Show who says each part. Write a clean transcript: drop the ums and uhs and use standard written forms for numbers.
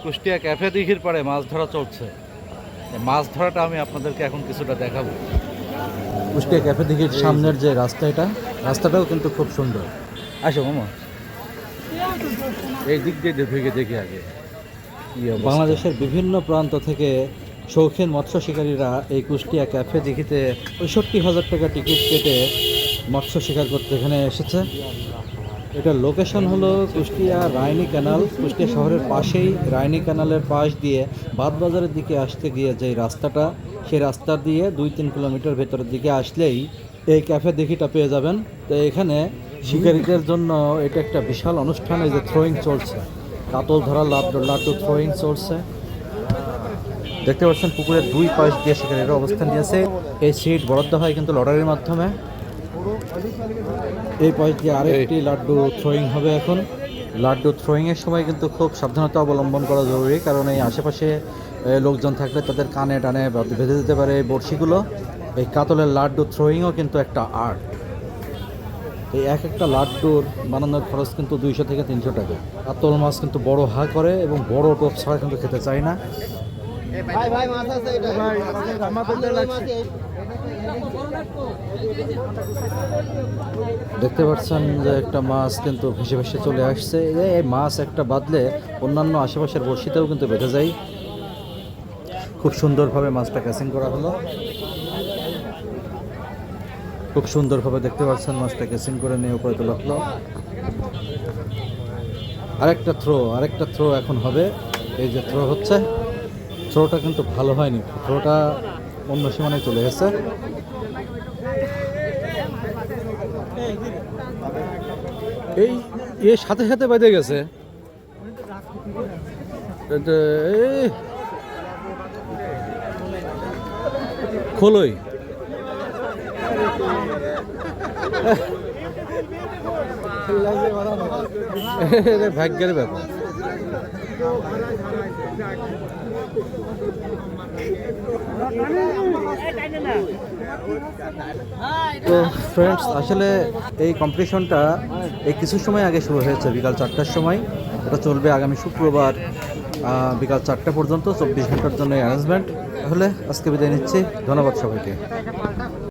Speaker 1: Kushtia cafe দিঘির পাড়ে মাছ ধরা চলছে। এই মাছ ধরাটা আমি আপনাদেরকে এখন কিছুটা দেখাবো। কুষ্টিয়া ক্যাফে দিঘির সামনের যে রাস্তা, রাস্তাটাও কিন্তু খুব সুন্দর। আসো মামা, এই দিক দিয়ে ঢুকে দেখি আগে। বাংলাদেশের বিভিন্ন প্রান্ত থেকে শৌখিন মৎস্য শিকারীরা এই কুষ্টিয়া ক্যাফে দিঘিতে ৬৫,০০০ টাকা টিকিট কেটে মৎস্য শিকার করতে এখানে এসেছে। এটার লোকেশন হলো কুষ্টিয়া রায়নি ক্যানাল। কুষ্টিয়া শহরের পাশেই রায়নি ক্যানালের পাশ দিয়ে বাদবাজারের দিকে আসতে গিয়ে যে রাস্তাটা, সেই রাস্তা দিয়ে ২-৩ কিলোমিটার ভেতরের দিকে আসলেই এই ক্যাফে দিঘিটা পেয়ে যাবেন। তো এখানে শিকারীদের জন্য এটা একটা বিশাল অনুষ্ঠান। এই যে থ্রোয়িং চলছে, কাতল ধরা লাড্ডু থ্রোয়িং চলছে। দেখতে পাচ্ছেন পুকুরের দুই পাশ দিয়ে শিকারীরা অবস্থান নিয়েছে। এই সিট বরাদ্দ হয় কিন্তু লটারির মাধ্যমে। এই পাশ দিয়ে আরেকটি লাড্ডু থ্রোয়িং হবে এখন। লাড্ডু থ্রোয়িংয়ের সময় কিন্তু খুব সাবধানতা অবলম্বন করা জরুরি, কারণ এই আশেপাশে লোকজন থাকলে তাদের কানে টানে বেঁধে দিতে পারে এই বড়শিগুলো। এই কাতলের লাড্ডু থ্রোয়িংও কিন্তু একটা আর্ট। এই একটা লাড্ডুর বানানোর খরচ কিন্তু ২০০ থেকে ৩০০ টাকা। কাতল মাছ কিন্তু বড় হা করে এবং বড় টোপ ছাড়া কিন্তু খেতে চায় না। দেখতে পাচ্ছেন যে একটা মাছ কিন্তু ভেসে ভেসে চলে আসছে। এই মাছ একটা বাঁধলে অন্যান্য আশেপাশের বড়শিতেও কিন্তু বেঁধে যায়। খুব সুন্দরভাবে মাছটা ক্যাচিং করা হলো। খুব সুন্দরভাবে দেখতে পাচ্ছেন মাছটা ক্যাচিং করে নিয়ে উপরে তোলা হলো। আরেকটা থ্রো এখন হবে। এই যে থ্রো হচ্ছে, থ্রোটা কিন্তু ভালো হয়নি, থ্রোটা অন্য সীমানায় চলে গেছে। এই এর সাথে সাথে বেঁধে গেছে। খোলই ভাগ্যের ব্যাপার। তো ফ্রেন্ডস, আসলে এই কম্পিটিশনটা এই কিছু সময় আগে শুরু হয়েছে, বিকাল ৪টার সময়। এটা চলবে আগামী শুক্রবার বিকাল ৪টা পর্যন্ত, ২৪ ঘন্টার জন্য অ্যারেঞ্জমেন্ট। তাহলে আজকে বিদায় নিচ্ছি, ধন্যবাদ সবাইকে।